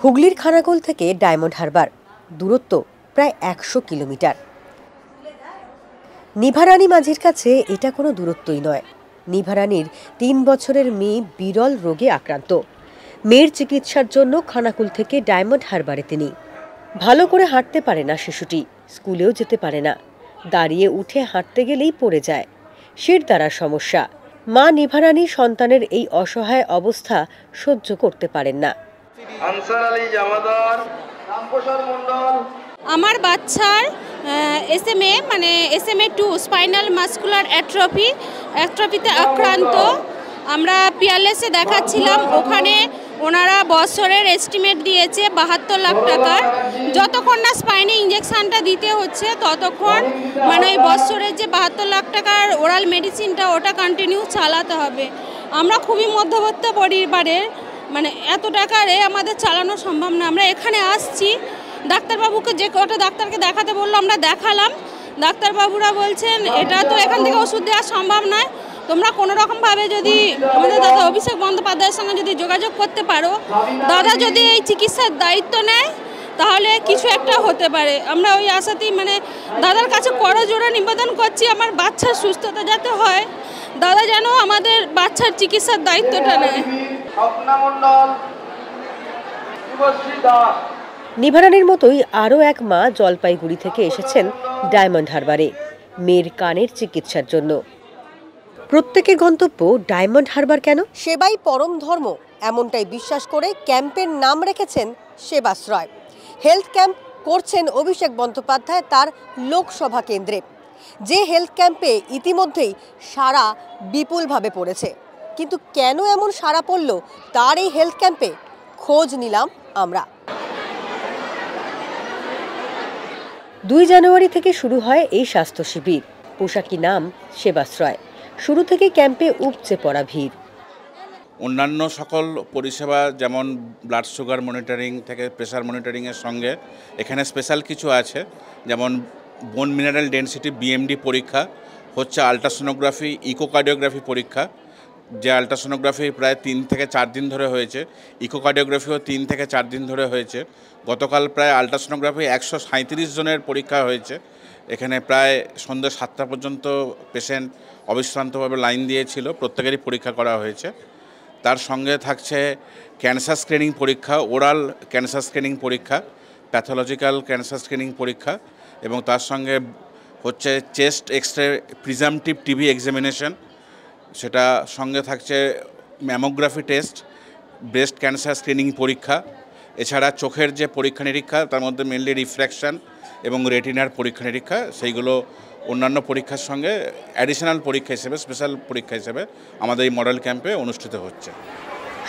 হুগলির খানাকুল থেকে ডায়মন্ড হারবার দূরত্ব প্রায় ১০০ কিলোমিটার। নিভারানী মাঝির কাছে এটা কোনো দূরত্বই নয়। নিভারানীর ৩ বছরের মেয়ে বিরল রোগে আক্রান্ত। মেয়ের চিকিৎসার জন্য খানাকুল থেকে ডায়মন্ড হারবারে তিনি। ভালো করে হাঁটতে পারে না শিশুটি, স্কুলেও যেতে পারে না, দাঁড়িয়ে উঠে হাঁটতে গেলেই পড়ে যায়, শিরদাঁড়ার সমস্যা। মা নিভারানী সন্তানের এই অসহায় অবস্থা সহ্য করতে পারেন না। আমার বাচ্চার SMA মানে SMA2 স্পাইনাল মাসকুলার অ্যাট্রফিতে আক্রান্ত। আমরা পিয়ারলেসে দেখাচ্ছিলাম, ওখানে ওনারা বছরের এস্টিমেট দিয়েছে ৭২ লাখ টাকার। যতক্ষণ না স্পাইনে ইঞ্জেকশানটা দিতে হচ্ছে ততক্ষণ মানে ওই বছরের যে ৭২ লাখ টাকার ওরাল মেডিসিনটা ওটা কন্টিনিউ চালাতে হবে। আমরা খুবই মধ্যবিত্ত পরিবারের, মানে এত টাকারে আমাদের চালানো সম্ভব না। আমরা এখানে আসছি, ডাক্তারবাবুকে যে কটা ডাক্তারকে দেখাতে বললো আমরা দেখালাম। ডাক্তারবাবুরা বলছেন এটা তো এখান থেকে ওষুধ দেওয়া সম্ভব নয়, তোমরা কোনো রকমভাবে যদি আমাদের দাদা অভিষেক বন্দ্যোপাধ্যায়ের সঙ্গে যদি যোগাযোগ করতে পারো, দাদা যদি এই চিকিৎসার দায়িত্ব নেয় তাহলে কিছু একটা হতে পারে। আমরা ওই আশাতেই মানে দাদার কাছে করজোড়ে নিবেদন করছি আমার বাচ্চার সুস্থতা যাতে হয়, দাদা যেন আমাদের বাচ্চার চিকিৎসার দায়িত্বটা নেয়। নিভারানীর মতোই আরও এক মা জলপাইগুড়ি থেকে এসেছেন ডায়মন্ড হারবারে মেয়ের কানের চিকিৎসার জন্য। প্রত্যেকের গন্তব্য ডায়মন্ড হারবার কেন? সেবাই পরম ধর্ম, এমনটাই বিশ্বাস করে ক্যাম্পের নাম রেখেছেন সেবাশ্রয়। হেলথ ক্যাম্প করছেন অভিষেক বন্দ্যোপাধ্যায় তার লোকসভা কেন্দ্রে। যে হেলথ ক্যাম্পে ইতিমধ্যেই সাড়া বিপুলভাবে পড়েছে, কিন্তু কেন এমন সাড়া পড়ল তার এই হেলথ ক্যাম্পে খোঁজ নিলাম আমরা। ২ জানুয়ারি থেকে শুরু হয় এই স্বাস্থ্য শিবির। পোশাকি নাম সেবাশ্রয়। শুরু থেকে ক্যাম্পে উপচে পড়া ভিড়। অন্যান্য সকল পরিষেবা যেমন ব্লাড সুগার মনিটরিং থেকে প্রেশার মনিটরিংয়ের সঙ্গে এখানে স্পেশাল কিছু আছে, যেমন বোন মিনারেল ডেনসিটি BMD পরীক্ষা হচ্ছে, আলট্রাসোনোগ্রাফি, ইকোকার্ডিওগ্রাফি পরীক্ষা, যে আলট্রাসোনোগ্রাফি প্রায় ৩ থেকে ৪ দিন ধরে হয়েছে, ইকোকার্ডিওগ্রাফিও ৩ থেকে ৪ দিন ধরে হয়েছে। গতকাল প্রায় আলট্রাসোনোগ্রাফি ১৩৭ জনের পরীক্ষা হয়েছে। এখানে প্রায় সন্ধ্যে ৭টা পর্যন্ত পেশেন্ট অবিশ্রান্তভাবে লাইন দিয়েছিল, প্রত্যেকেরই পরীক্ষা করা হয়েছে। তার সঙ্গে থাকছে ক্যান্সার স্ক্রিনিং পরীক্ষা, ওরাল ক্যান্সার স্ক্রিনিং পরীক্ষা, প্যাথোলজিক্যাল ক্যান্সার স্ক্রিনিং পরীক্ষা, এবং তার সঙ্গে হচ্ছে চেস্ট এক্সরে প্রিজামটিভ TB এক্সামিনেশন, সেটা সঙ্গে থাকছে mammography test, breast cancer screening পরীক্ষা, এছাড়া চোখের যে পরীক্ষা নিরীক্ষা তার মধ্যে মেনলি রিফ্র্যাকশন এবং রেটিনার পরীক্ষা নিরীক্ষা, সেইগুলো অন্যান্য পরীক্ষার সঙ্গে অ্যাডিশনাল পরীক্ষা হিসেবে, স্পেশাল পরীক্ষা হিসেবে আমাদের এই মডেল ক্যাম্পে অনুষ্ঠিত হচ্ছে।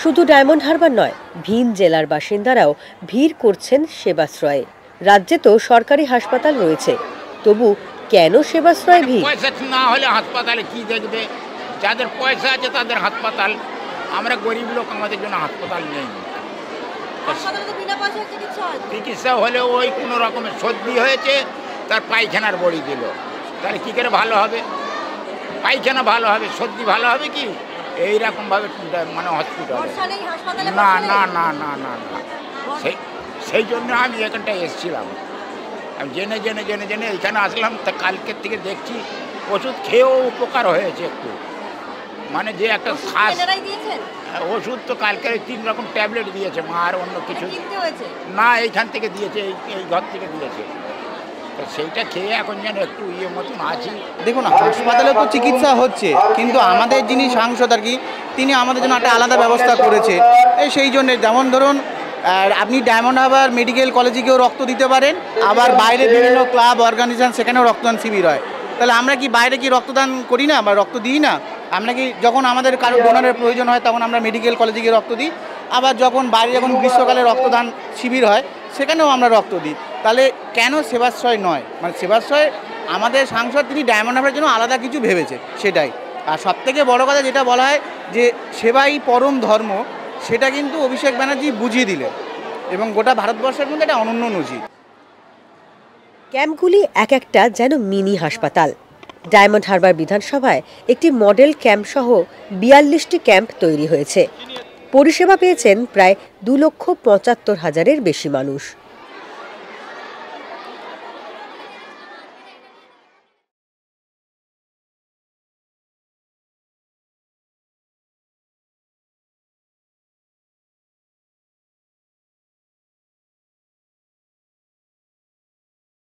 শুধু ডায়মন্ড হারবার নয়, ভিন জেলার বাসিন্দারাও ভিড় করছেন সেবাশ্রয়ে। রাজ্যে তো সরকারি হাসপাতাল রয়েছে, তবু কেন সেবাশ্রয় ভিড়? পয়সা না হলে হাসপাতালে কি দেখবে? যাদের পয়সা আছে তাদের হাসপাতাল, আমরা গরিব লোক, আমাদের জন্য হাসপাতাল নেই। চিকিৎসা হলে ওই কোনো রকমের সর্দি হয়েছে, তার পায়খানার বড়ি দিল, তাহলে কী করে ভালো হবে? পায়খানা ভালো হবে, সর্দি ভালো হবে কি? এইরকমভাবে মানে হসপিটাল না না না না না না সেই জন্য আমি এখানটায় এসেছিলাম। আমি জেনে জেনে জেনে জেনে এখানে আসলাম। তা কালকের থেকে দেখছি ওষুধ খেয়েও উপকার হয়েছে একটু, মানে যে একটা শ্বাস ওষুধ তো কালকের 3 রকম ট্যাবলেট দিয়েছে মা, আর অন্য কিছু না, এইখান থেকে দিয়েছে, এই ঘর থেকে দিয়েছে। সেইটা খেয়ে এখন যেন একটু মতন আছি। দেখুন, হাসপাতালে তো চিকিৎসা হচ্ছে, কিন্তু আমাদের যিনি সাংসদ আর কি, তিনি আমাদের জন্য একটা আলাদা ব্যবস্থা করেছে। সেই জন্যে যেমন ধরুন আপনি ডায়মন্ড হারবার মেডিকেল কলেজে গিয়েও রক্ত দিতে পারেন, আবার বাইরে বিভিন্ন ক্লাব অর্গানাইজেশন সেখানেও রক্তদান শিবির হয়। তাহলে আমরা কি বাইরে কি রক্তদান করি না বা রক্ত দিই না? আমরা কি যখন আমাদের কারো ডোনারের প্রয়োজন হয় তখন আমরা মেডিকেল কলেজে গিয়ে রক্ত দিই, আবার যখন বাইরে যখন গ্রীষ্মকালে রক্তদান শিবির হয় সেখানেও আমরা রক্ত দিই। তাহলে কেন সেবাশ্রয় নয়? মানে সেবাশ্রয় আমাদের সাংসদ তিনি ডায়মন্ড হারবারের জন্য আলাদা কিছু ভেবেছে, সেটাই। আর সবথেকে বড় কথা যেটা বলা হয় যে সেবাই পরম ধর্ম, সেটা কিন্তু অভিষেক ব্যানার্জি বুঝিয়ে দিলেন এবং গোটা ভারতবর্ষের মধ্যে একটা অনন্য নজির। ক্যাম্পগুলি এক একটা যেন মিনি হাসপাতাল। ডায়মন্ড হারবার বিধানসভায় একটি মডেল ক্যাম্প সহ ৪২টি ক্যাম্প তৈরি হয়েছে। পরিষেবা পেয়েছেন প্রায় 2,75,000-এর বেশি মানুষ।